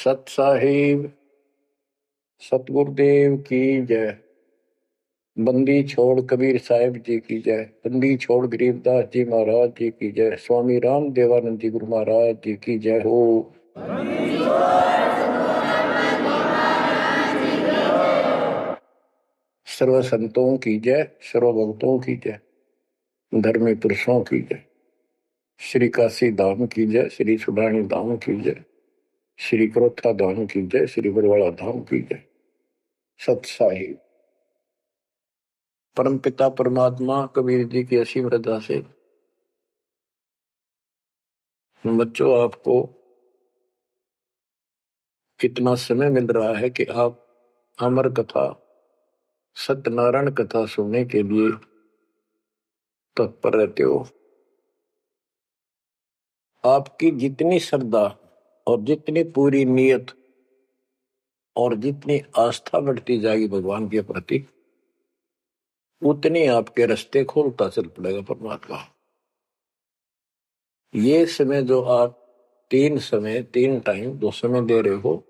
सत साहिब सतगुरुदेव की जय। बंदी छोड़ कबीर साहिब जी की जय। बंदी छोड़ गरीबदास जी महाराज जी की जय। स्वामी राम देवानंद जी गुरु महाराज जी की जय हो। सर्व संतों की जय, सर्व भक्तों की जय, धर्मी पुरुषों की जय। श्री काशी धाम की जय, श्री सुडानी धाम की जय, श्री क्रोथा धाम की जय, श्री बरवाड़ा धाम की जय। सत साहिब परम पिता परमात्मा कबीर जी की असीम रजा से बच्चों आपको कितना समय मिल रहा है कि आप अमर कथा सत्यनारायण कथा सुनने के लिए तत्पर रहते हो। आपकी जितनी श्रद्धा और जितनी पूरी नियत और जितनी आस्था बढ़ती जाएगी भगवान के प्रति, उतनी आपके रास्ते खोलता चल पड़ेगा परमात्मा। ये समय जो आप तीन टाइम दो समय दे रहे हो,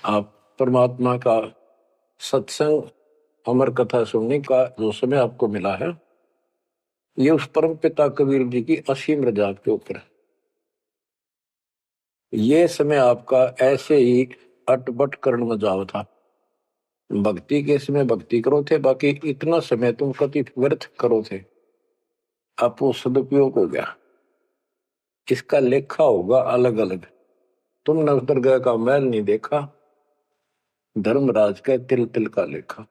आप परमात्मा का सत्संग अमर कथा सुनने का जो समय आपको मिला है, ये उस परम पिता कबीर जी की असीम रजा के ऊपर है। ये समय आपका ऐसे ही अटपट करण में जाओ था। भक्ति के समय भक्ति करो थे, बाकी इतना समय तुम कति व्यर्थ करो थे, अब वो सदुपयोग हो गया। इसका लेखा होगा अलग अलग। तुमने उस दरगाह का मैल नहीं देखा, धर्मराज का तिल तिल का लेखा,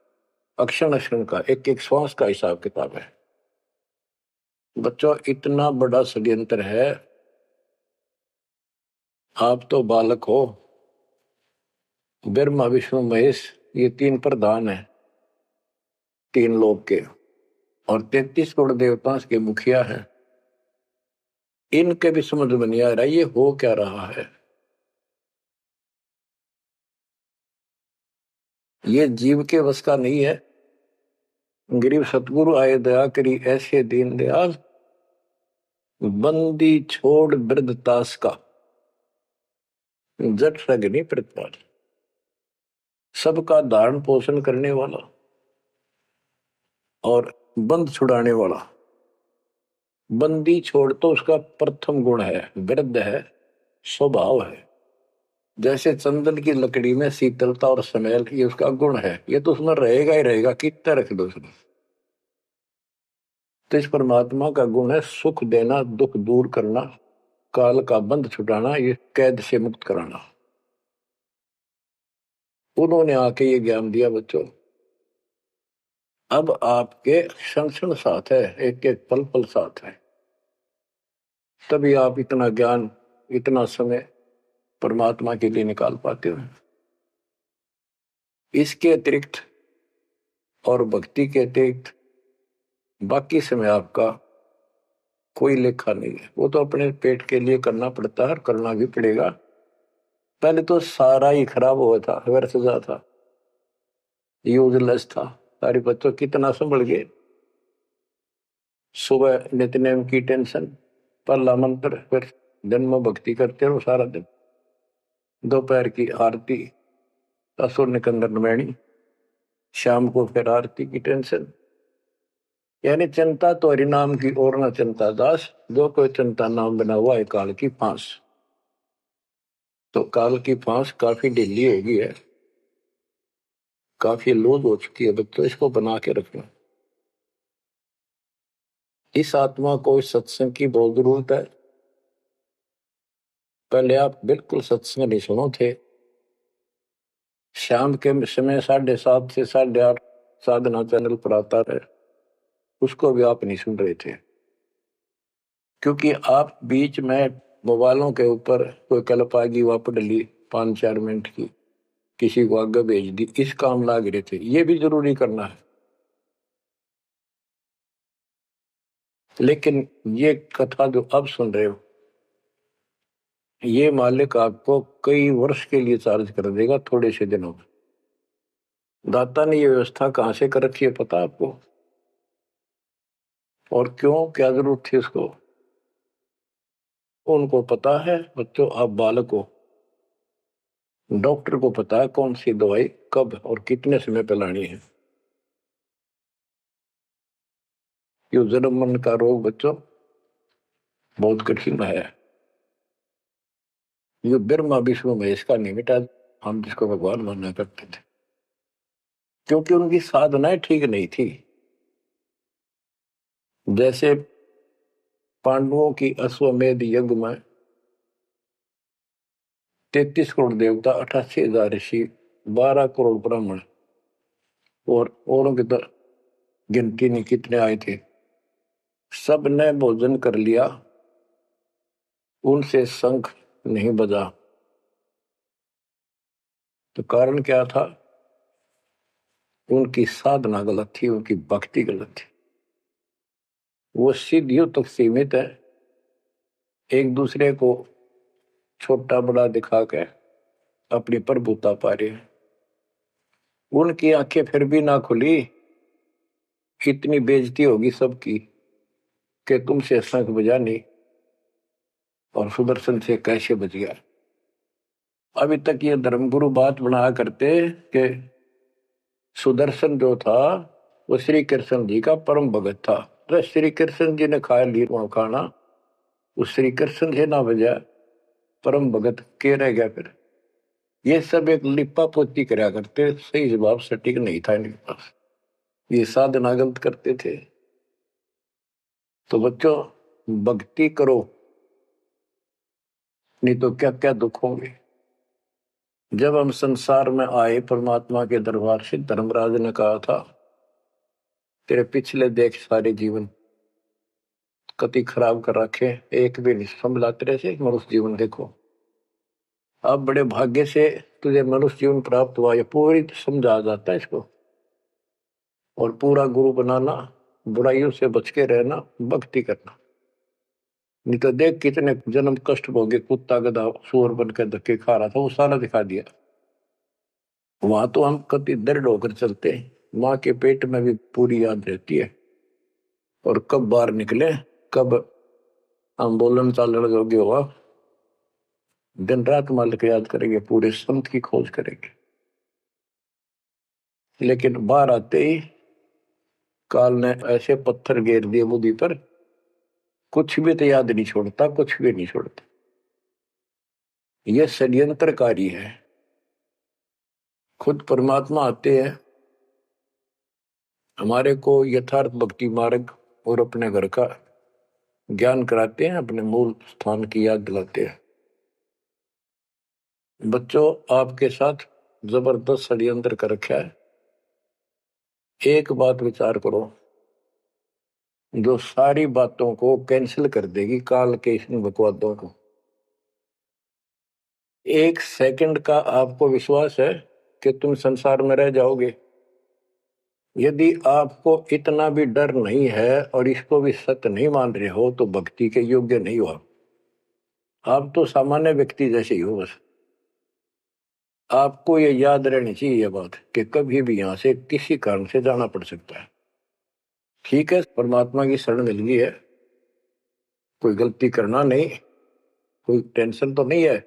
अक्षण अक्षण का, एक एक श्वास का हिसाब किताब है। बच्चों इतना बड़ा षड्यंत्र है। आप तो बालक हो, ब्रह्मा विष्णु महेश ये तीन प्रधान है, तीन लोक के, और 33 करोड़ देवताओं के मुखिया हैं। इनके भी समझ में नहीं आ रहा ये हो क्या रहा है। ये जीव के वश का नहीं है। गरीब सतगुरु आए दया करी ऐसे दीन दयाल, बंदी छोड़ वृद्धतास का, जट रगनी प्रतिपाल। सबका धारण पोषण करने वाला और बंद छुड़ाने वाला। बंदी छोड़ तो उसका प्रथम गुण है, वृद्ध है, स्वभाव है। जैसे चंदन की लकड़ी में शीतलता और स्मेल, ये उसका गुण है, ये तो उसमें रहेगा ही रहेगा, कितना रख दो उसमें। तो इस परमात्मा का गुण है सुख देना, दुख दूर करना, काल का बंध छुटाना, ये कैद से मुक्त कराना। उन्होंने आके ये ज्ञान दिया बच्चों। अब आपके क्षण क्षण साथ है, एक एक पल पल साथ है, तभी आप इतना ज्ञान इतना समय परमात्मा के लिए निकाल पाते हो। इसके अतिरिक्त और भक्ति के अतिरिक्त बाकी समय आपका कोई लेखा नहीं है। वो तो अपने पेट के लिए करना पड़ता है, करना भी पड़ेगा। पहले तो सारा ही खराब हुआ था, व्यर्थ जा था, यूजलेस था। सारे बच्चों कितना संभल गए। सुबह नित्यनेम की टेंशन, पहला मंत्र, फिर दिन में भक्ति करते रहो सारा दिन, दोपहर की आरती, असुर निकंदर नमैनी, शाम को फिर आरती की टेंशन। यानी चिंता तो हरि नाम की और न चिंता दास, जो कोई चिंता नाम बना हुआ है काल की फांस। तो काल की फांस काफी ढीली हो गई है, काफी लूज हो चुकी है बच्चों, इसको बना के रखना। इस आत्मा को इस सत्संग की बहुत जरूरत है। पहले आप बिल्कुल सत्संग नहीं सुनो थे। शाम के समय 7:30 से 8:30 साधना चैनल पर आता रहे, उसको भी आप नहीं सुन रहे थे, क्योंकि आप बीच में मोबाइलों के ऊपर कोई कल्प आ गई, वापस डली 5-4 मिनट की, किसी को आगे भेज दी, इस काम लाग रहे थे। ये भी जरूरी करना है, लेकिन ये कथा जो अब सुन रहे हो, ये मालिक आपको कई वर्ष के लिए चार्ज कर देगा थोड़े से दिनों में। दाता ने ये व्यवस्था कहां से कर रखी है पता आपको? और क्यों, क्या जरूरत थी उसको? उनको पता है बच्चों, आप बालक हो, डॉक्टर को पता है कौन सी दवाई कब और कितने समय पे लानी है। ये जन्म मन का रोग बच्चों बहुत कठिन है। ये ब्रह्मा विष्णु महेश का नहीं मिटा, हम जिसको भगवान माना करते थे, क्योंकि उनकी साधनाएं ठीक नहीं थी। जैसे पांडवों की अश्वमेध यज्ञ में 33 करोड़ देवता, 88,000 ऋषि, 12 करोड़ ब्राह्मण और औरों की तो गिनती नहीं कितने आए थे, सब ने भोजन कर लिया, उनसे शंख नहीं बजा। तो कारण क्या था? उनकी साधना गलत थी, उनकी भक्ति गलत थी। वो सिद्धियों तक सीमित है, एक दूसरे को छोटा बड़ा दिखा के अपनी प्रभुता पा रहे हैं। उनकी आंखें फिर भी ना खुली, इतनी बेइज्जती होगी सबकी कि तुमसे शंख बजा नहीं और सुदर्शन से कैसे बच गया। अभी तक ये धर्मगुरु बात बनाया करते कि सुदर्शन जो था वो श्री कृष्ण जी का परम भगत था, तो श्री कृष्ण जी ने खाया ली खाना, उस श्री कृष्ण से ना बजा, परम भगत के रह गया फिर। ये सब एक लिपा पोती कराया करते, सही जवाब सटीक नहीं था इनके पास, ये साधना गलत करते थे। तो बच्चों भक्ति करो, नहीं तो क्या क्या दुख होंगे। जब हम संसार में आए परमात्मा के दरबार से, धर्मराज ने कहा था तेरे पिछले देख सारे जीवन कति खराब कर रखे, एक भी नहीं संभला तेरे से, मनुष्य जीवन देखो। अब बड़े भाग्य से तुझे मनुष्य जीवन प्राप्त हुआ, ये पूरी समझा जाता है इसको। और पूरा गुरु बनाना, बुराइयों से बच के रहना, भक्ति करना। नहीं तो देख कितने जन्म कष्ट भोगे, कुत्ता गधा सुअर बन के धक्के खा रहा था, वो सारा दिखा दिया। वहां तो हम कति दृढ़ होकर चलते हैं, माँ के पेट में भी पूरी याद रहती है, और कब बाहर निकले, कब हम बोलन चालन योग्य हुआ, दिन रात मालिक याद करेंगे, पूरे संत की खोज करेंगे। लेकिन बाहर आते ही काल ने ऐसे पत्थर घेर दिए बुद्धि पर, कुछ भी तो याद नहीं छोड़ता, कुछ भी नहीं छोड़ता। यह षड्यंत्रकारी है। खुद परमात्मा आते हैं, हमारे को यथार्थ भक्ति मार्ग और अपने घर का ज्ञान कराते हैं, अपने मूल स्थान की याद दिलाते हैं। बच्चों आपके साथ जबरदस्त षड्यंत्र कर रखा है। एक बात विचार करो, जो सारी बातों को कैंसिल कर देगी, काल के इन बकवादों को। एक सेकंड का आपको विश्वास है कि तुम संसार में रह जाओगे? यदि आपको इतना भी डर नहीं है और इसको भी सत्य नहीं मान रहे हो, तो भक्ति के योग्य नहीं हो। आप तो सामान्य व्यक्ति जैसे ही हो बस। आपको ये याद रहनी चाहिए ये बात कि कभी भी यहां से किसी कारण से जाना पड़ सकता है। ठीक है, परमात्मा की शरण मिल गई है, कोई गलती करना नहीं, कोई टेंशन तो नहीं है,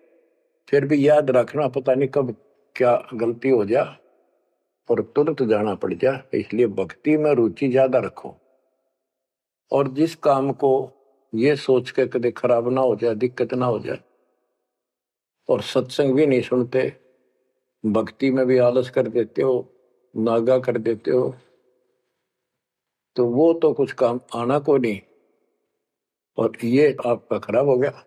फिर भी याद रखना पता नहीं कब क्या गलती हो जाए और तुरंत जाना पड़ जाए। इसलिए भक्ति में रुचि ज्यादा रखो, और जिस काम को ये सोच के कभी खराब ना हो जाए, दिक्कत ना हो जाए, और सत्संग भी नहीं सुनते, भक्ति में भी आलस कर देते हो, नागा कर देते हो, तो वो तो कुछ काम आना को नहीं, और ये आपका खराब हो गया।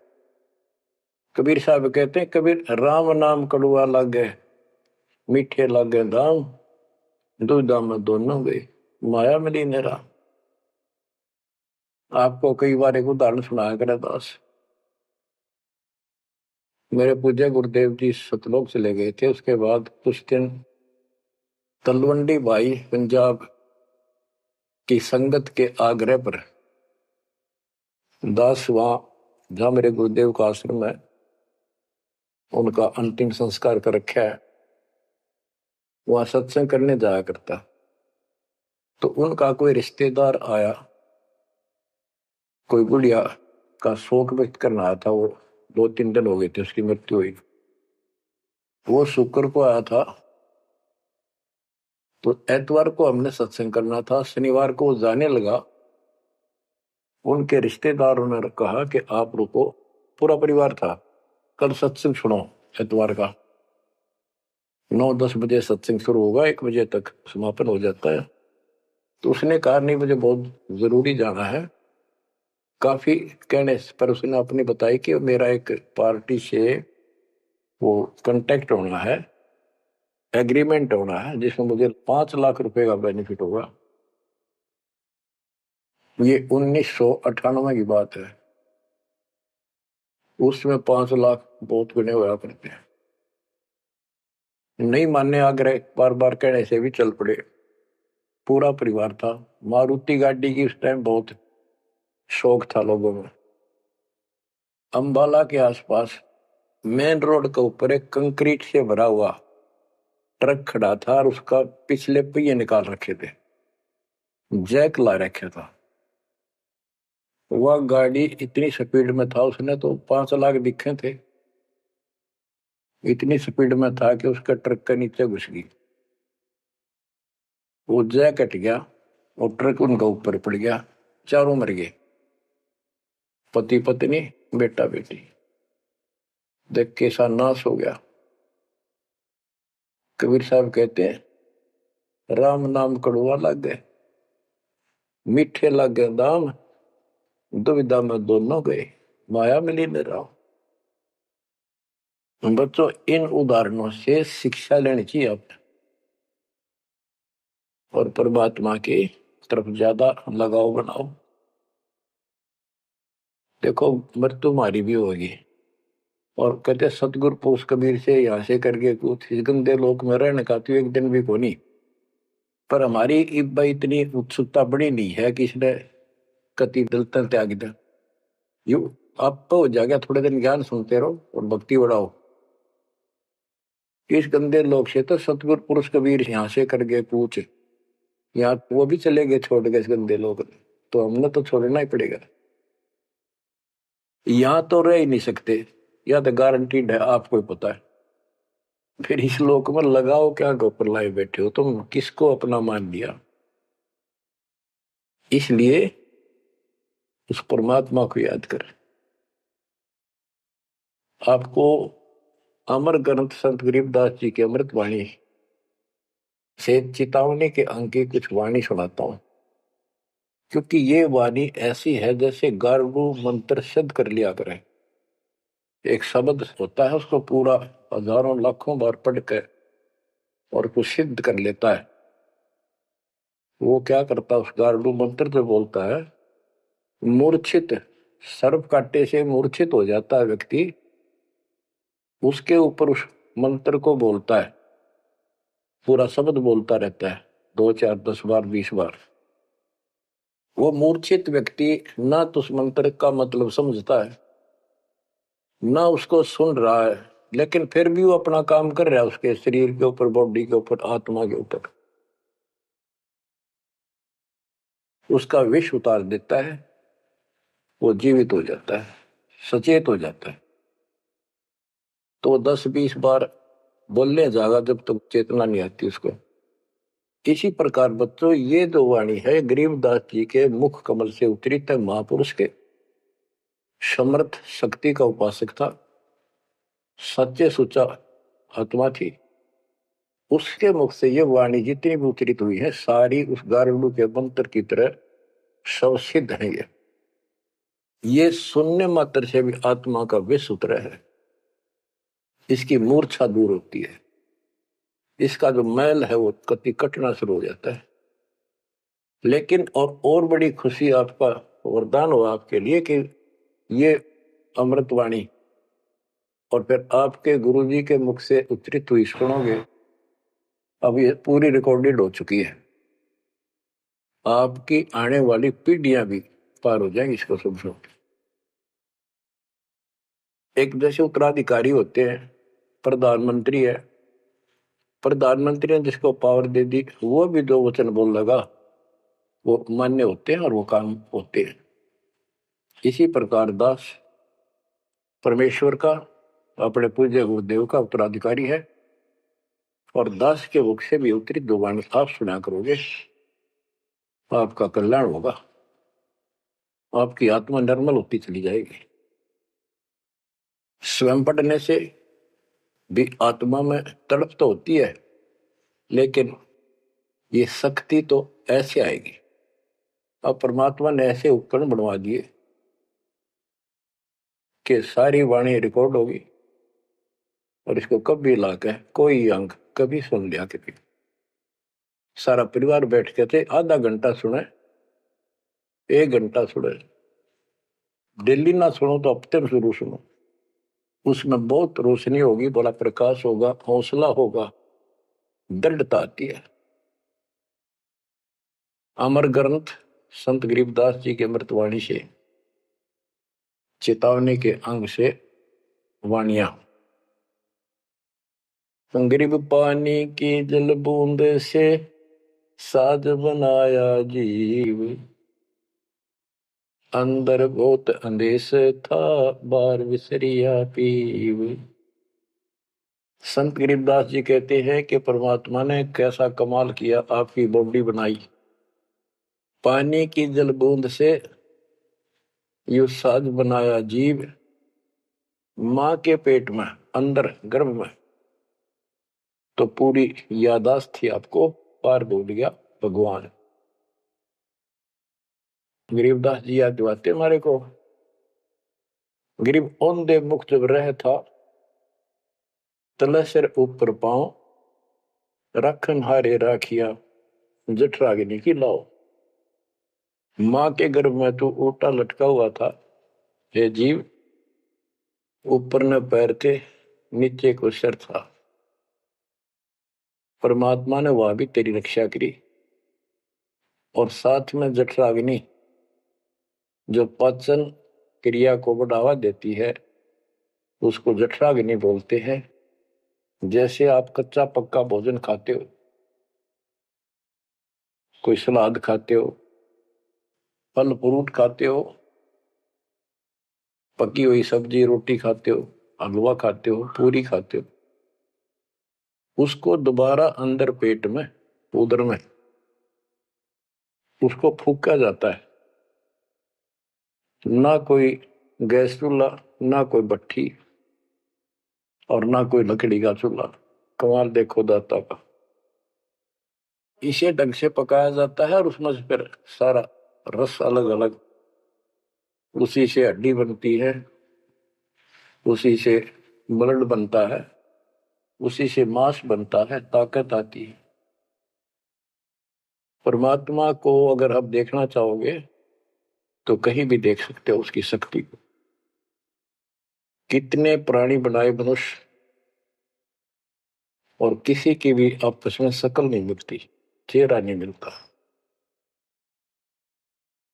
कबीर साहब कहते हैं, कबीर राम नाम कड़ुआ लागे, मीठे लागे दाम, दूधा में दोनों गए, माया मिली नेरा। आपको कई बार एक उदाहरण सुनाया करे दास। मेरे पूज्य गुरुदेव जी सतलोक चले गए थे, उसके बाद कुछ दिन तलवंडी भाई पंजाब की संगत के आग्रह पर दास वहां जहां मेरे गुरुदेव का आश्रम है, उनका अंतिम संस्कार कर रखा है, वहां सत्संग करने जाया करता। तो उनका कोई रिश्तेदार आया, कोई बुढ़िया, का शोक व्यक्त करना आया था। वो 2-3 दिन हो गए थे उसकी मृत्यु हुई। वो शुक्र को आया था, तो एतवार को हमने सत्संग करना था। शनिवार को वो जाने लगा। उनके रिश्तेदारों ने कहा कि आप रुको, पूरा परिवार था, कल सत्संग सुनो एतवार का। 9-10 बजे सत्संग शुरू होगा, 1 बजे तक समापन हो जाता है। तो उसने कहा नहीं, मुझे बहुत जरूरी जाना है। काफी कहने पर उसने अपनी बताई कि मेरा एक पार्टी से वो कांटेक्ट होना है, एग्रीमेंट होना है, जिसमें मुझे 5 लाख रुपए का बेनिफिट होगा। ये 1998 की बात है। उसमें 5 लाख बहुत गुने हुआ करते हैं। नहीं मानने आग्रह बार बार कहने से भी चल पड़े। पूरा परिवार था। मारुति गाड़ी की उस टाइम बहुत शौक था लोगों में। अंबाला के आसपास मेन रोड के ऊपर एक कंक्रीट से भरा हुआ ट्रक खड़ा था और उसका पिछले पहिए निकाल रखे थे, जैक ला रखा था। वह गाड़ी इतनी स्पीड में था, उसने तो 5 लाख दिखे थे। इतनी स्पीड में था कि उसका ट्रक के नीचे घुस गई। वो जैक कट गया और ट्रक उनका ऊपर पड़ गया। चारों मर गए, पति पत्नी बेटा बेटी। देख के सा नाश हो गया। कबीर साहब कहते हैं, राम नाम कड़वा लग गए, मीठे लग गए दाम, दुविधा में दोनों गए, माया मिली न राम। बच्चों, इन उदाहरणों से शिक्षा लेनी चाहिए आपने, और परमात्मा की तरफ ज्यादा लगाव बनाओ। देखो, मृत्यु हमारी भी होगी। और कहते सतगुरु पुरुष कबीर से यहाँ से करके कुछ इस गंदे लोक में रहने का तो एक दिन भी को नहीं। पर हमारी इतनी उत्सुकता बड़ी नहीं है कि इसने कति दलता त्याग दे। यू आप तो हो जाएगा, थोड़े दिन ज्ञान सुनते रहो और भक्ति बढ़ाओ। इस गंदे लोग से तो सतगुरु पुरुष कबीर यहाँ से करके पूछ, यहाँ वो भी चले गए छोड़ के इस गंदे लोग, तो हमने तो छोड़ना ही पड़ेगा। यहाँ तो रह ही नहीं सकते, या तो गारंटीड है, आपको ही पता है। फिर इस लोक में लगाओ क्या, गोपर लाए बैठे हो तुम, किसको अपना मान लिया। इसलिए उस परमात्मा को याद कर। आपको अमर ग्रंथ संत गरीबदास जी की अमृत वाणी से चेतावनी के अंक की कुछ वाणी सुनाता हूं, क्योंकि ये वाणी ऐसी है जैसे गारडू मंत्र सिद्ध कर लिया करें। एक शब्द होता है, उसको पूरा हजारों लाखों बार पढ़ के और कुछ सिद्ध कर लेता है। वो क्या करता है, उस गारडू मंत्र से बोलता है, मूर्छित सर्प काटे से मूर्छित हो जाता है व्यक्ति, उसके ऊपर उस मंत्र को बोलता है, पूरा शब्द बोलता रहता है 2, 4, 10 बार, 20 बार। वो मूर्छित व्यक्ति ना तो उस मंत्र का मतलब समझता है, ना उसको सुन रहा है, लेकिन फिर भी वो अपना काम कर रहा है उसके शरीर के ऊपर, बॉडी के ऊपर, आत्मा के ऊपर। उसका विष उतार देता है, वो जीवित हो जाता है, सचेत हो जाता है। तो 10-20 बार बोलने जाएगा जब तक चेतना नहीं आती उसको। इसी प्रकार बच्चों, ये जो वाणी है गरीबदास जी के मुख कमल से उतरी तक, महापुरुष के समर्थ शक्ति का उपासक था, सच्चे सुचा आत्मा थी। उसके मुख से ये वाणी जितनी भी उतरित हुई है, सारी उस गारुड़ के मंत्र की तरह सब सिद्ध है। ये सुनने मात्र से भी आत्मा का विष उतरा है, इसकी मूर्छा दूर होती है, इसका जो मैल है वो कति कटना शुरू हो जाता है। लेकिन और बड़ी खुशी आपका वरदान हो आपके लिए कि ये अमृतवाणी और फिर आपके गुरुजी के मुख से उच्चरित हुई सुनोगे। अब ये पूरी रिकॉर्डेड हो चुकी है, आपकी आने वाली पीढ़ियां भी पार हो जाएंगी इसको सुन सुन। एक जैसे उत्तराधिकारी होते हैं, प्रधानमंत्री है, प्रधानमंत्री ने जिसको पावर दे दी, वो भी जो वचन बोल लगा वो मान्य होते हैं और वो काम होते हैं। इसी प्रकार दास परमेश्वर का, अपने पूज्य गुरुदेव का उत्तराधिकारी है, और दास के मुख से भी उत्तरी दो वाणी आप सुना करोगे, आपका कल्याण होगा, आपकी आत्मा निर्मल होती चली जाएगी। स्वयं पढ़ने से भी आत्मा में तड़प तो होती है, लेकिन ये शक्ति तो ऐसे आएगी। अब परमात्मा ने ऐसे उपकरण बनवा दिए कि सारी वाणी रिकॉर्ड होगी, और इसको कभी लाकर कोई अंग कभी सुन लिया कभी, सारा परिवार बैठ के थे, आधा घंटा सुने, 1 घंटा सुने, डेली ना सुनो तो हफ्ते में शुरू सुनो, उसमें बहुत रोशनी होगी, बड़ा प्रकाश होगा, हौसला होगा, दृढ़ता आती है। अमर ग्रंथ संत गरीबदास जी के अमृतवाणी से, चेतावनी के अंग से वाणियां। गरीब पानी की जल बूंद से साज बनाया जीव, अंदर बहुत अंदेश था बार विसरिया पीव। संत गरीबदास जी कहते हैं कि परमात्मा ने कैसा कमाल किया, आपकी बॉडी बनाई, पानी की जल बूंद से यू साज बनाया जीव, मां के पेट में अंदर गर्भ में तो पूरी यादाश्त थी आपको, पार बोल गया भगवान। गरीबदास जी याद दिवाते हमारे को, गरीब औंधे मुख जब रह था, तलसर ऊपर पांव, रखन हारे राखिया जठराग्नि की लाओ। मां के गर्भ में तू उल्टा लटका हुआ था, हे जीव, ऊपर न पैर थे, नीचे को सिर था। परमात्मा ने वहां भी तेरी रक्षा करी, और साथ में जठराग्नि जो पाचन क्रिया को बढ़ावा देती है, उसको जठराग्नि बोलते हैं। जैसे आप कच्चा पक्का भोजन खाते हो, कोई सलाद खाते हो, फल फ्रूट खाते हो, पकी हुई सब्जी रोटी खाते हो, हलवा खाते हो, पूरी खाते हो, उसको दोबारा अंदर पेट में, उदर में उसको फूका जाता है। ना कोई गैस चूल्हा, ना कोई भट्ठी, और ना कोई लकड़ी का चूल्हा। कमाल देखो दाता का, इसे ढंग से पकाया जाता है, और उसमें से फिर सारा रस अलग अलग, उसी से हड्डी बनती है, उसी से ब्लड बनता है, उसी से मांस बनता है, ताकत आती है। परमात्मा को अगर आप देखना चाहोगे तो कहीं भी देख सकते हो उसकी शक्ति को। कितने प्राणी बनाए मनुष्य, और किसी की भी आपस में शकल नहीं मिलती, चेहरा नहीं मिलता,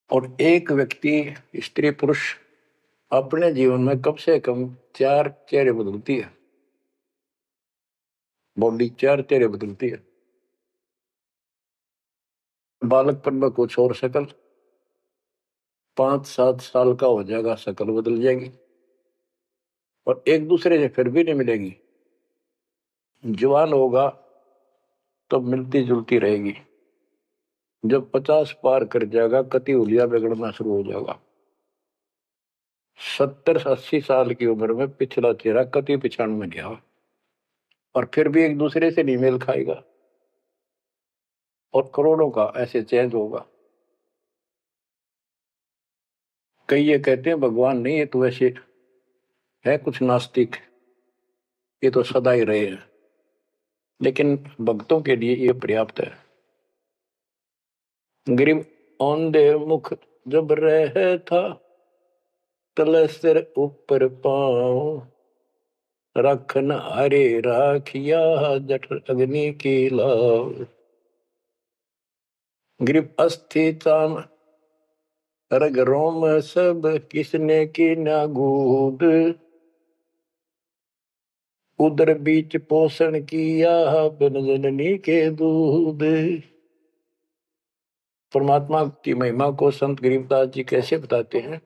और एक व्यक्ति स्त्री पुरुष अपने जीवन में कम से कम 4 चेहरे बदलती है, बॉडी 4 चेहरे बदलती है। बालकपन में कुछ और शकल, 5-7 साल का हो जाएगा शकल बदल जाएगी, और एक दूसरे से फिर भी नहीं मिलेगी। जवान होगा तो मिलती जुलती रहेगी, जब 50 पार कर जाएगा कति हुलिया बिगड़ना शुरू हो जाएगा। 70-80 साल की उम्र में पिछला चेहरा कति पिछाड़ में गया, और फिर भी एक दूसरे से नहीं मेल खाएगा, और करोड़ों का ऐसे चेंज होगा। कई ये कहते हैं भगवान नहीं है, तो ऐसे है कुछ नास्तिक, ये तो सदा ही रहे हैं, लेकिन भक्तों के लिए ये पर्याप्त है। गरीब औंधे मुख जब रह था, तले सिर ऊपर पांव, रखन हरे राखिया जठर अग्नि की लाव। गरीब अस्थि चाम रग रोम सब, किसने की ना गूद, उदर बीच पोषण किया बिन जननी के दूध। परमात्मा की महिमा को संत गरीबदास जी कैसे बताते हैं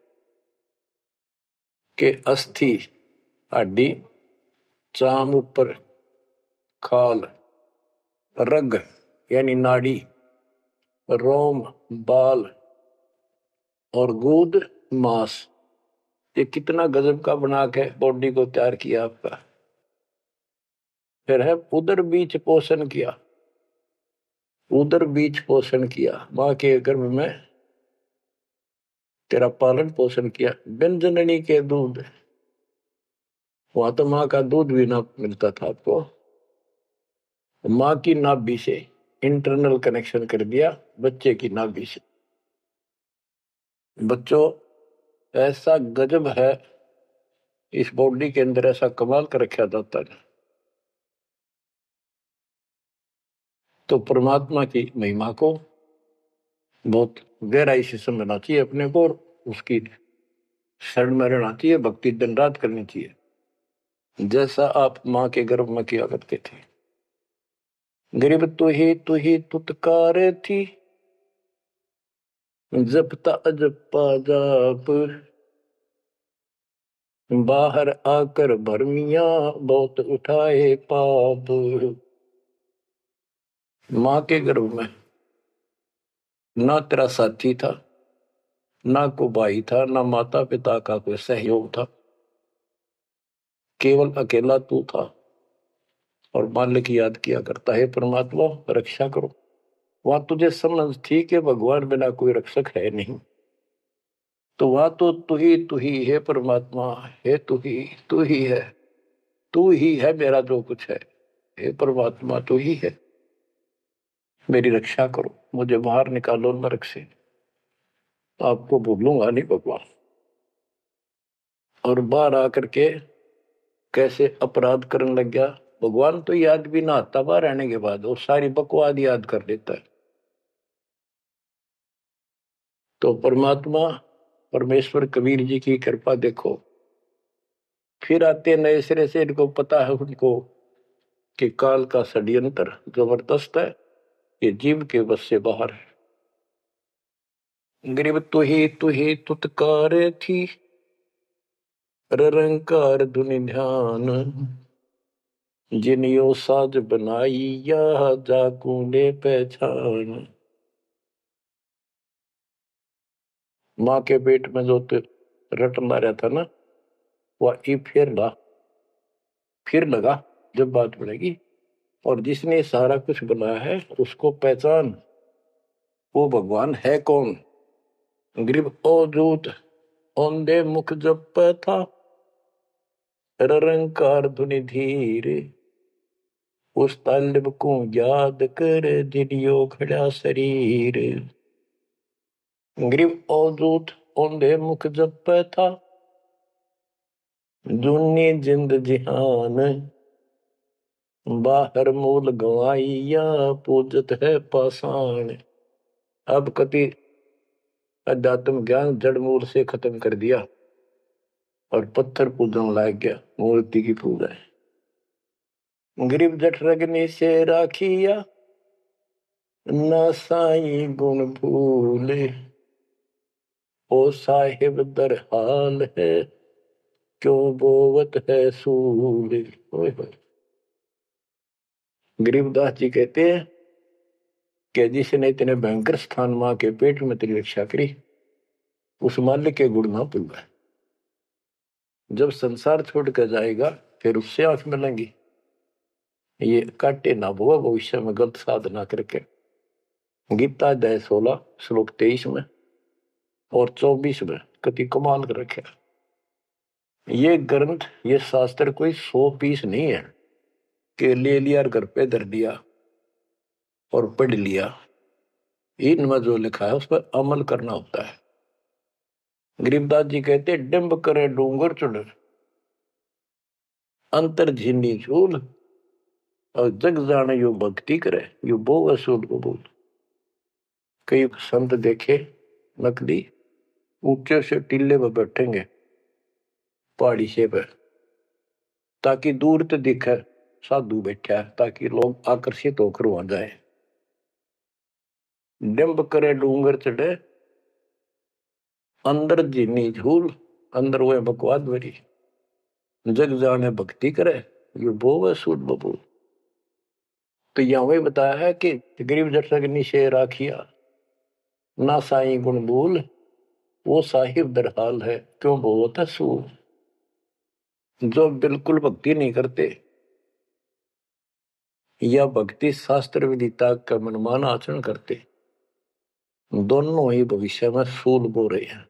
के अस्थि हड्डी, चाम ऊपर खाल, रग यानी नाड़ी, रोम बाल और गूद मांस। ये कितना गजब का बना के बॉडी को तैयार किया आपका। फिर है उदर बीच पोषण किया, उदर बीच पोषण किया, माँ के गर्भ में तेरा पालन पोषण किया। व्यंजननी के दूध, वहां तो माँ का दूध भी ना मिलता था आपको, माँ की नाभि से इंटरनल कनेक्शन कर दिया बच्चे की नाभि से। बच्चों ऐसा गजब है इस बॉडी के अंदर, ऐसा कमाल कर रखा जाता है। तो परमात्मा की महिमा को बहुत गहराई से समझना चाहिए अपने को, और उसकी शरण में रहना चाहिए, भक्ति दिन रात करनी चाहिए, जैसा आप माँ के गर्भ में किया करते थे। गरीब तू ही तुतकार थी, जपता अजपा जाप, बाहर आकर भरमिया बहुत उठाए पाप। माँ के गर्भ में ना तेरा साथी था, ना को भाई था, ना माता पिता का कोई सहयोग था, केवल अकेला तू था। और मालिक याद किया करता है, परमात्मा रक्षा करो। वहां तुझे समझ थी कि भगवान बिना कोई रक्षक है नहीं, तो वहां तो तू ही है परमात्मा, है तू ही है, तू ही है मेरा जो कुछ है। हे परमात्मा तू ही है, मेरी रक्षा करो, मुझे बाहर निकालो नरक से, आपको भूलूंगा नहीं भगवान। और बाहर आकर के कैसे अपराध करने लग गया भगवान, तो याद भी ना आता बाहर रहने के बाद, वो सारी बकवाद याद कर लेता है। तो परमात्मा परमेश्वर कबीर जी की कृपा देखो, फिर आते नए सिरे से, इनको पता है उनको कि काल का षड्यंत्र जबरदस्त है, ये जीव के बस से बाहर है। गरीब तू ही तुतकार थी, रंकार धुनि ध्यान, जिन यो साज बनाई या जाकू ने पहचान। माँ के पेट में जो रटना रहता ना, वह ई फिर लगा जब बात बढ़ेगी, और जिसने सारा कुछ बनाया है उसको पहचान, वो भगवान है कौन। गरीब ओ दूत औंधे मुख जप था, रंकार धुनि धीर, उस तालिब को याद कर दिलियो खड़ा शरीर। गरीब ओ दूत औंधे मुख जप था, दुनी जिंद जिहान, बाहर मूल गवाइया पूजत है पाषाण। अब कति अध्यात्म ज्ञान जड़ मूल से खत्म कर दिया और पत्थर पूजन लाग गया, मूर्ति की पूजा है। गरीब जठ रगनी से राखिया, ना साई गुण भूले, ओ साहिब दर हाल है, क्यों बोवत है सूले। गरीबदास जी कहते हैं कि जिसने इतने भयंकर स्थान मां के पेट में तेरी रक्षा करी, उस मालिक के गुण ना भूलना। जब संसार छोड़ कर जाएगा फिर उससे आंख मिलेंगी, ये काटे ना हुआ भविष्य में गलत साधना करके। गीता अध्याय 16 श्लोक 23 में और 24 में कति कमाल कर रखे। ये ग्रंथ ये शास्त्र कोई 100 पीस नहीं है कि ले लिया और घर पे धर दिया और पढ़ लिया। इनमें जो लिखा है उस पर अमल करना होता है। गरीबदास जी कहते डिंब करे डूंगर चुड़, अंतर झीनी झूल, और जग जाने यो भक्ति करे, यो बो असूल को बोल। कई संत देखे नकली ऊंचे से टीले पर बैठेंगे पहाड़ी से पर, ताकि दूर तो दिखे साधु बैठा है, ताकि लोग आकर्षित होकर वहां जाए। डिंब करे डूंगर चढ़े, अंदर जीनी झूल, अंदर वो बकवाद भरी। जग जाने भक्ति करे ये बोवे सूट बबू। तो यहाँ वही बताया है कि गरीब जटक निशे राखिया ना साई गुण भूल, वो साहिब दरहाल है क्यों बहुत है सूर। जो बिल्कुल भक्ति नहीं करते या भक्ति शास्त्र विदिता का मनमान आचरण करते, दोनों ही भविष्य में सूल बो रहे हैं।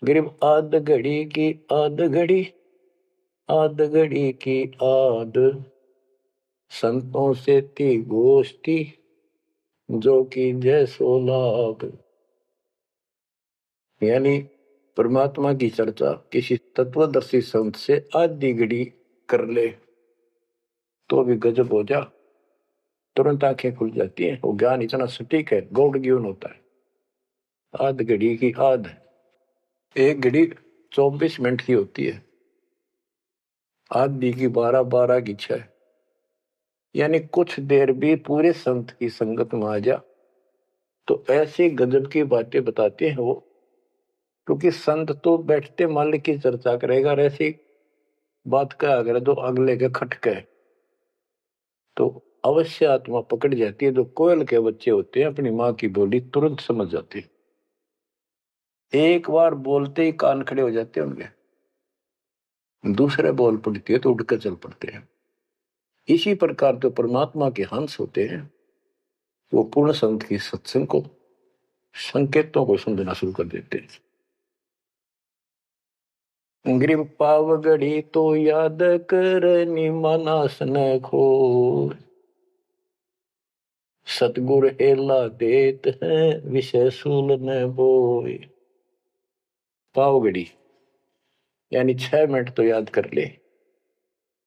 गरीब आध घड़ी की आध घड़ी, आध घड़ी की आध, संतों से थी गोष्ठी जो कि जय सो लाभ। यानी परमात्मा की चर्चा किसी तत्वदर्शी संत से आधी घड़ी कर ले तो भी गजब हो जा, तुरंत आंखें खुल जाती हैं। वो ज्ञान इतना सटीक है, गौड़ ज्ञान होता है। आध घड़ी की आध, एक घड़ी 24 मिनट की होती है, आधी की 12, 12 की 6। यानी कुछ देर भी पूरे संत की संगत में आ जा तो ऐसी गजब की बातें बताते हैं वो। क्योंकि संत तो बैठते मालिक की चर्चा करेगा और ऐसी बात का अगर तो अगले के खटके तो अवश्य आत्मा पकड़ जाती है। जो कोयल के बच्चे होते हैं अपनी माँ की बोली तुरंत समझ जाती है, एक बार बोलते ही कान खड़े हो जाते हैं उनके, दूसरे बोल पड़ती है तो उठ कर चल पड़ते हैं। इसी प्रकार जो परमात्मा के हंस होते हैं वो पूर्ण संत की सत्संग को, संकेतों को समझना शुरू कर देते हैं। ग्रीव पावगढ़ी तो याद करनी मानस न खो, सतगुर हेला देत है विषय सूल न बोय। पावगढ़ी यानी 6 मिनट तो याद कर ले,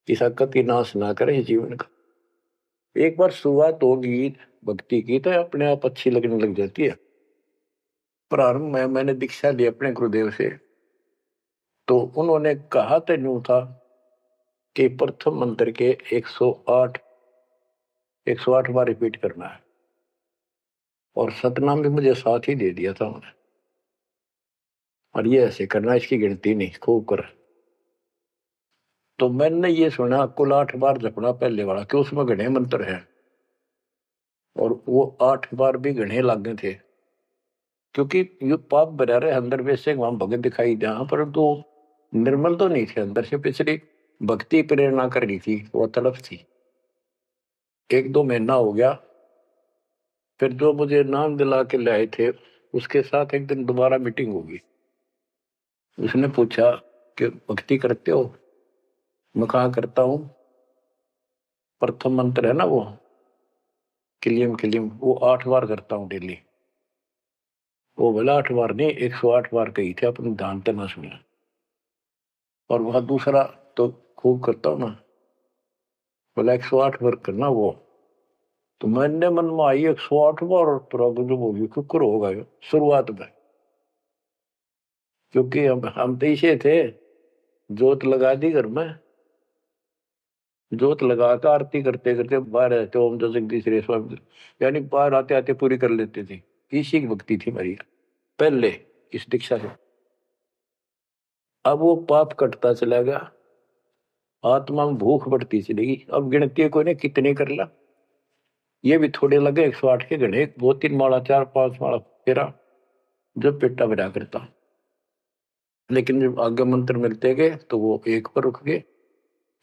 इसा कति नाश ना करे जीवन का। एक बार शुरुआत होगी भक्ति की तो अपने आप अच्छी लगने लग जाती है। प्रारंभ में मैंने दीक्षा ली अपने गुरुदेव से, तो उन्होंने कहा तो यूं था कि प्रथम मंत्र के 108 बार रिपीट करना है, और सतनाम भी मुझे साथ ही दे दिया था उन्होंने, और ये ऐसे करना, इसकी गिनती नहीं, खूब कर। तो मैंने ये सुना कुल 8 बार जपना पहले वाला, कि उसमें घने मंत्र है, और वो 8 बार भी घने लागे थे। क्योंकि ये पाप भरा रहे अंदर वैसे वहां भगत दिखाई दिया, पर तो निर्मल तो नहीं थे अंदर से, पिछली भक्ति प्रेरणा कर रही थी, वो तड़प थी। 1-2 महीना हो गया, फिर जो मुझे नाम दिला के लाए थे उसके साथ एक दिन दोबारा मीटिंग होगी। उसने पूछा कि भक्ति करते हो? मैं कहा करता हूँ। प्रथम मंत्र है ना वो किलियम किलियम, वो 8 बार करता हूँ डेली। वो बोला 8 बार नहीं, 108 बार कही थे, अपने ध्यान तो ना सुना। और वह दूसरा तो खूब करता हूँ ना, बोला 108 बार करना वो। तो मैंने मन में आई 108 बार, और प्रॉब्लम होगी कुकर होगा ये शुरुआत में। क्योंकि हम तो इसे थे, जोत लगा दी घर में, जोत लगा कर आरती करते करते बाहर रहते ओम जगदीश रे स्वामी, यानी बाहर आते आते पूरी कर लेते थे। इसी की भक्ति थी मेरी पहले इस दीक्षा से। अब वो पाप कटता चला गया, आत्मा में भूख बढ़ती चलेगी। अब गिनती कोई ने कितने कर ला, ये भी थोड़े लगे 108 के गणे, 2-3 माला 4-5 माला फेरा जब पेटा भरा करता। लेकिन जब आगे मंत्र मिलते गए तो वो एक पर रुक गए,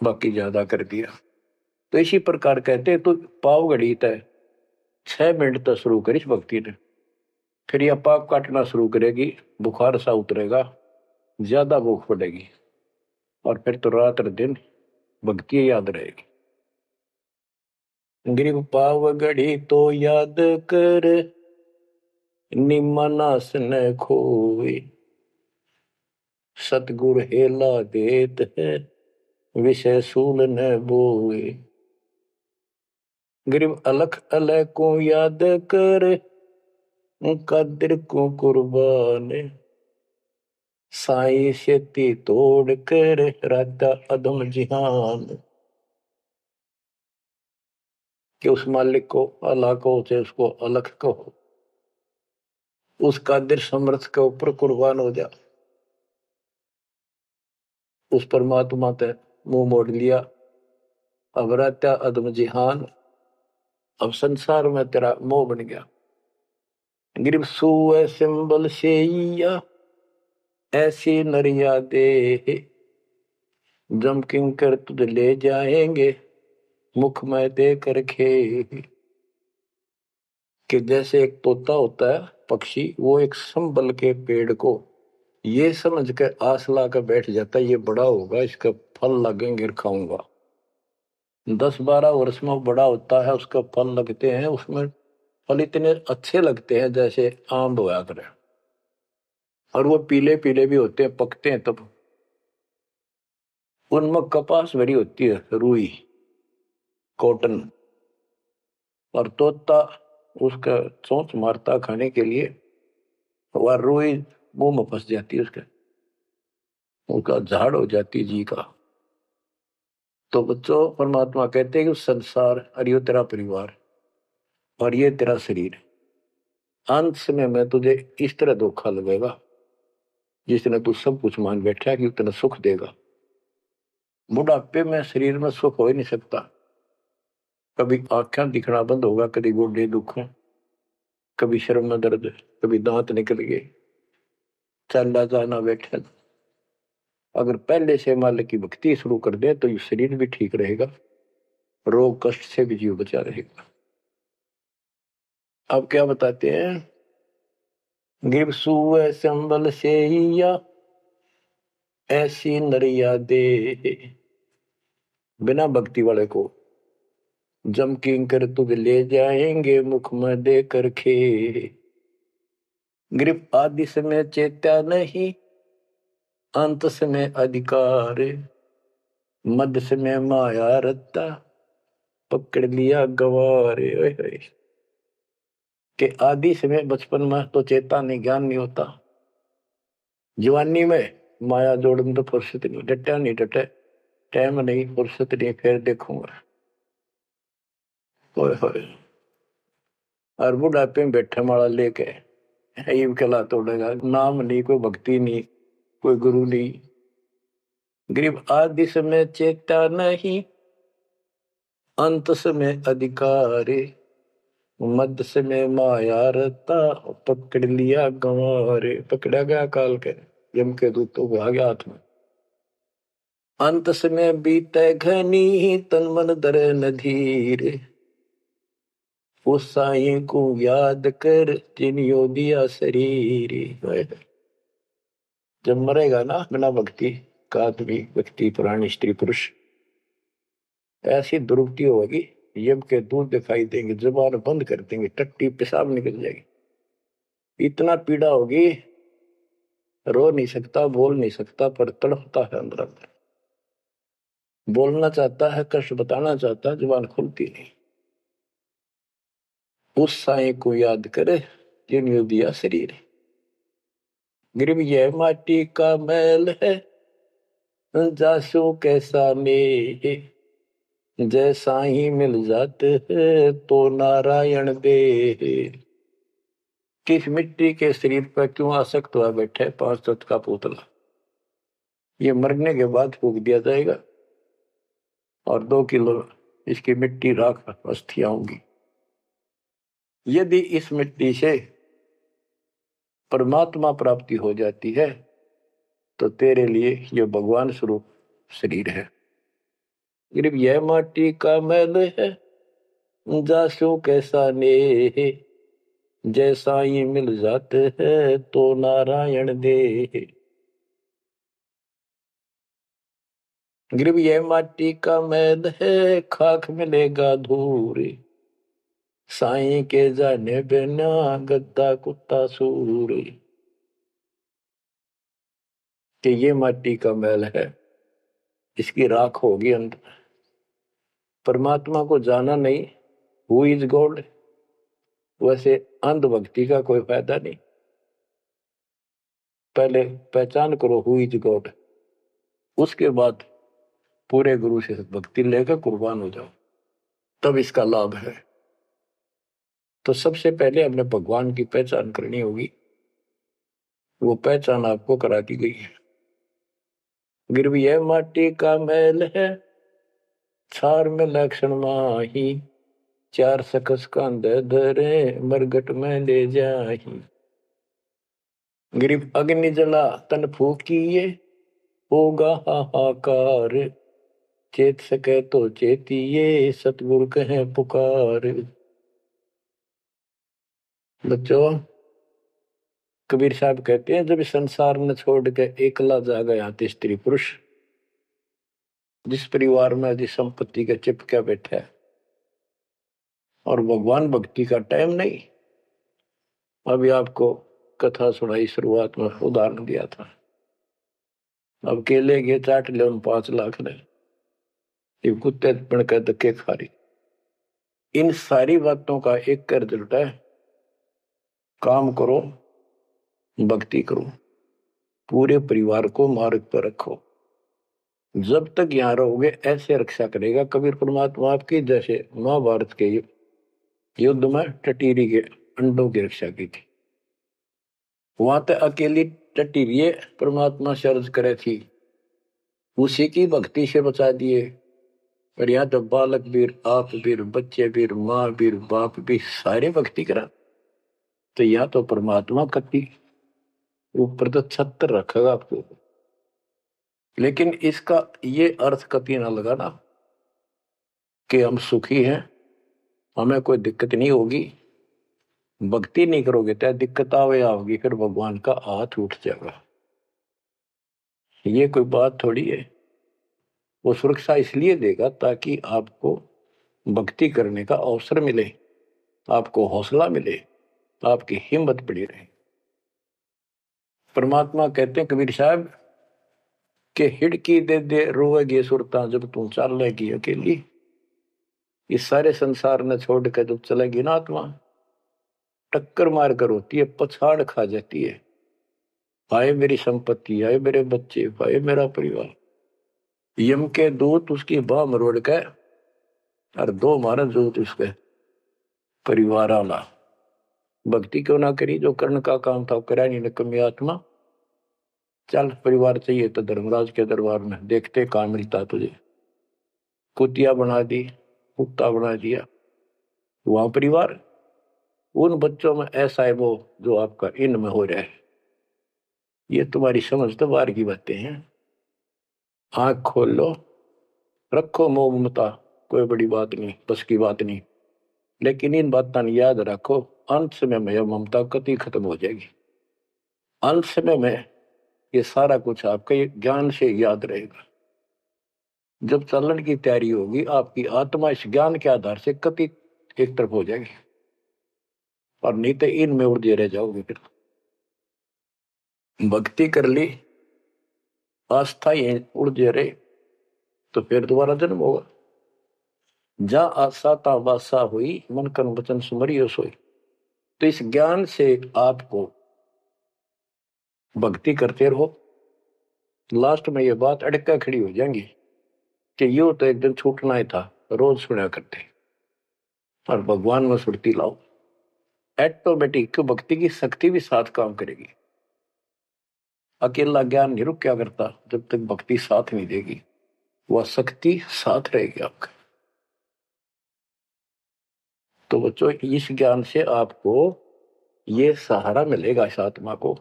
बाकी ज्यादा कर दिया। तो इसी प्रकार कहते तो पाव घड़ी तय 6 मिनट तक शुरू करी भक्ति ने, फिर यह पाप काटना शुरू करेगी, बुखार सा उतरेगा, ज्यादा भूख पड़ेगी, और फिर तो रात दिन भक्ति याद रहेगी। गिरिव पाव घड़ी तो याद कर निमनास न खोए, सतगुर हेला देत है विषय सूल न बोए। गिरिव अलख अलह को याद कर कादिर को कुर्बान, साई शेती तोड़ कर राधा अधम जिहान। कि उस मालिक को अल्लाह को, चाहे उसको अलख कहो, उस कादिर समर्थ के ऊपर कुर्बान हो जा। उस परमात्मा ते मुंह मोड़ लिया। अब रहता अदम जिहान, अब संसार में तेरा मोह बन गया। गिरब सुए सिंबल शेया ऐसी नरिया दे, जम किंकर तुझ ले जाएंगे मुख में दे कर खे। कि जैसे एक तोता होता है पक्षी, वो एक संबल के पेड़ को ये समझ कर आस ला कर बैठ जाता है, ये बड़ा होगा, इसका फल लगेंगे, खाऊंगा। 10-12 वर्ष में बड़ा होता है, उसका फल लगते हैं, उसमें फल इतने अच्छे लगते हैं जैसे आम होया करे, और वो पीले पीले भी होते हैं, पकते हैं तब। उनमें कपास भरी होती है, रुई, कॉटन, और तोता उसका चोंच मारता खाने के लिए, वह रुई मुंह में फंस जाती है, उसका झाड़ हो जाती जी का। तो बच्चों, परमात्मा कहते हैं कि संसार और ये तेरा परिवार और ये तेरा शरीर, अंत समय में तुझे इस तरह धोखा लगेगा जिसने तू सब कुछ मान बैठा है कि उतना सुख देगा। बुढ़ापे में शरीर में सुख हो ही नहीं सकता। कभी आंखें दिखना बंद होगा, कभी गोडे दुख, कभी शर्म में दर्द, कभी दांत निकल गए, चलना जाना बैठा। अगर पहले से मालिक की भक्ति शुरू कर दे तो ये शरीर भी ठीक रहेगा, रोग कष्ट से भी जीव बचा रहेगा। अब क्या बताते हैं, गिर सुए संबल से या ऐसी नरिया दे, बिना भक्ति वाले को जम किंकर तुझ ले जाएंगे मुख में दे कर खे। ग्रिप आदि समय चेत्या नहीं, अंत समय अधिकार, मध्य समय माया रत्ता, पकड़ लिया गवारे। के आदि समय बचपन में तो चेता नहीं, ज्ञान नहीं होता। जवानी में माया जोड़न तो फुर्सत नहीं, डटा नहीं डटे, टाइम नहीं, फुर्सत नहीं, फिर देखूंगा। और बुढ़ापे में बैठे माला लेके ये कला तोड़ेगा, नाम नहीं, कोई भक्ति नहीं, कोई गुरु नहीं। गरीब आदि समय चेता नहीं, अंत समय अधिकारी, मध्य समय माया रता, पकड़ लिया गंवारे। पकड़ा गया काल के यम के दूत तो आ गया हाथ में। अंत समय बीते घनी, तन मन दरे नधीर, उस साईं को याद कर जिन्हों दिया शरीर। जब मरेगा ना बिना भक्ति का आदमी, व्यक्ति, प्राणी, स्त्री, पुरुष, ऐसी दुर्गति होगी, यम के दूध दिखाई देंगे, जुबान बंद कर देंगे, टट्टी पेशाब निकल जाएगी, इतना पीड़ा होगी, रो नहीं सकता, बोल नहीं सकता, पर तड़पता है अंदर अंदर। बोलना चाहता है, कष्ट बताना चाहता है, जुबान खुलती नहीं। उस साईं को याद करे जिन्होंने दिया शरीर। गरीब यह माटी का मैल है, जासू कैसा ने, जैसा ही मिल जाते है तो नारायण दे। किस मिट्टी के शरीर पर क्यों आसक्त हुआ बैठे 5 तत्व का पुतला, ये मरने के बाद फूक दिया जाएगा और 2 किलो इसकी मिट्टी राख अस्थियां होंगी। यदि इस मिट्टी से परमात्मा प्राप्ति हो जाती है तो तेरे लिए ये भगवान स्वरूप शरीर है। सिर्फ यह माटी का मैल है, जासू कैसा ने, जैसा ही मिल जाते है तो नारायण दे। गिरब यह माटी का मैल है, खाक मिलेगा धूर, साईं के जाने बिना गद्दा कुत्ता सूर। कि ये माटी का मैल है, इसकी राख होगी अंदर। परमात्मा को जाना नहीं, हु इज गॉड, वैसे अंधभक्ति का कोई फायदा नहीं। पहले पहचान करो हु इज गॉड, उसके बाद पूरे गुरु से भक्ति लेकर कुर्बान हो जाओ, तब इसका लाभ है। तो सबसे पहले हमने भगवान की पहचान करनी होगी, वो पहचान आपको करा दी गई है। गिरवी है माटी का मैल है, छार में लक्षण माही, चार सकस कांधे धरे, मरगट में ले जाही। गिरिव अग्नि जला तन फूकिए, होगा हाहाकार, चेत सके तो चेतिए, सतगुरु कहे पुकार। बच्चों, कबीर साहब कहते हैं जब संसार में छोड़ के एकला जा गया स्त्री पुरुष, जिस परिवार में जिस संपत्ति के चिपके बैठे है और भगवान भक्ति का टाइम नहीं। अभी आपको कथा सुनाई, शुरुआत में उदाहरण दिया था। अब केले के चाट ले 5 लाख ने, ये कुत्ते बन के धक्के खा रही। इन सारी बातों का एक कर रिजल्ट है, काम करो, भक्ति करो, पूरे परिवार को मार्ग पर रखो। जब तक यहां रहोगे ऐसे रक्षा करेगा कबीर परमात्मा आपकी, जैसे महाभारत के युद्ध में टटीरी के अंडों की रक्षा की थी। वहां तक अकेली टटीरी परमात्मा शर्ज करे थी, उसी की भक्ति से बचा दिए। और यहाँ तो बालक वीर, आप वीर, बच्चे वीर, माँ वीर, बाप भी सारे भक्ति करा। तो यहाँ तो परमात्मा कति ऊपर तो छत्र रखेगा आपको। लेकिन इसका ये अर्थ कति ना लगाना कि हम सुखी हैं, हमें कोई दिक्कत नहीं होगी। भक्ति नहीं करोगे तो दिक्कत आओगी, फिर भगवान का हाथ उठ जाएगा। ये कोई बात थोड़ी है। वो सुरक्षा इसलिए देगा ताकि आपको भक्ति करने का अवसर मिले, आपको हौसला मिले, आपकी हिम्मत बड़ी रहे। परमात्मा कहते हैं कबीर साहब के हिड़की दे दे रोएगी सुरता, जब तू चलेगी अकेली। इस सारे संसार ने छोड़ कर जब चलेगी ना आत्मा, टक्कर मार कर होती है, पछाड़ खा जाती है। हाय मेरी संपत्ति, हाय मेरे बच्चे, हाय मेरा परिवार। यम के दूत उसकी बाह मरोड़ के और 2 मारा दूत उसके परिवार आला। भक्ति क्यों ना करी, जो कर्ण का काम था करा नहीं निकम्मी आत्मा। चल परिवार चाहिए तो धर्मराज के दरबार में देखते कहां मिलता तुझे। कुतिया बना दी, कुत्ता बना दिया। वहां परिवार, उन बच्चों में ऐसा है वो जो आपका इनमें हो रहा है। ये तुम्हारी समझ तो बाहर की बातें हैं। आंख खोल लो, रखो मोह ममता, कोई बड़ी बात नहीं, बस की बात नहीं। लेकिन इन बातों ने याद रखो, अंत समय में यह ममता कति खत्म हो जाएगी। अंत समय में ये सारा कुछ आपके ज्ञान से याद रहेगा। जब चलन की तैयारी होगी, आपकी आत्मा इस ज्ञान के आधार से कति एक तरफ हो जाएगी, और नहीं तो इनमें उलझे रह जाओगे। फिर भक्ति कर ली, आस्था ही उलझे रहे, तो फिर दोबारा जन्म होगा। जा आशा ता वासा हुई, मन कर्म वचन सुमरियो सोई। तो इस ज्ञान से आपको भक्ति करते रहो। लास्ट में ये बात अड़का खड़ी हो जाएंगी कि यूं तो एक दिन छूटना ही था, रोज सुना करते, और भगवान में सुरती लाओ, ऑटोमेटिक भक्ति की शक्ति भी साथ काम करेगी। अकेला ज्ञान नहीं रुक क्या करता, जब तक भक्ति साथ नहीं देगी, वह शक्ति साथ रहेगी आपका। तो बच्चों, इस ज्ञान से आपको ये सहारा मिलेगा इस आत्मा को,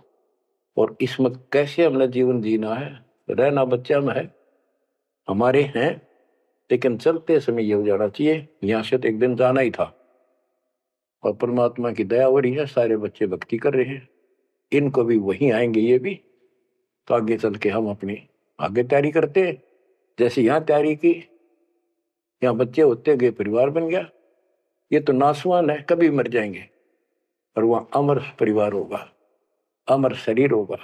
और इसमें कैसे हमने जीवन जीना है। रहना बच्चा में है, हमारे हैं, लेकिन चलते समय ये हो जाना चाहिए यहां से तो एक दिन जाना ही था। और परमात्मा की दया हो रही है, सारे बच्चे भक्ति कर रहे हैं, इनको भी वहीं आएंगे ये भी। तो आगे चल के हम अपनी आगे तैयारी करते हैं। जैसे यहाँ तैयारी की, यहाँ बच्चे होते गए, परिवार बन गया। ये तो नासवान है, कभी मर जाएंगे, और वहां अमर परिवार होगा, अमर शरीर होगा।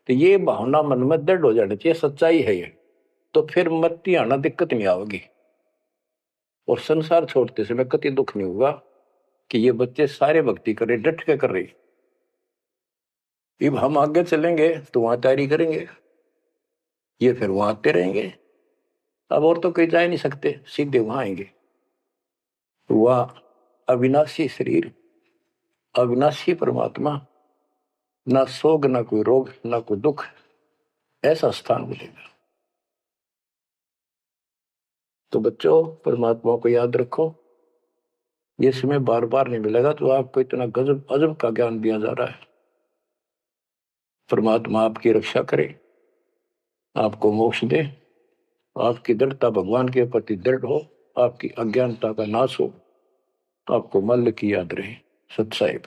तो ये भावना मन में दृढ़ हो जानी चाहिए, सच्चाई है ये। तो फिर मरती आना दिक्कत नहीं आएगी, और संसार छोड़ते समय कति दुख नहीं होगा कि ये बच्चे सारे भक्ति कर रहे, डट के कर रहे। अब हम आगे चलेंगे तो वहां तैयारी करेंगे, ये फिर वहां आते रहेंगे। अब और तो कहीं जा नहीं सकते, सीधे वहां आएंगे। वह अविनाशी शरीर, अविनाशी परमात्मा, ना सोग, ना कोई रोग, ना कोई दुख, ऐसा स्थान मिलेगा। तो बच्चों, परमात्मा को याद रखो। ये समय बार बार नहीं मिलेगा, तो आपको इतना गजब अजब का ज्ञान दिया जा रहा है। परमात्मा आपकी रक्षा करे, आपको मोक्ष दे, आपकी दृढ़ता भगवान के प्रति दृढ़ हो, आपकी अज्ञानता का नाश हो, आपको मल्ल की याद रहे। सत साहिब।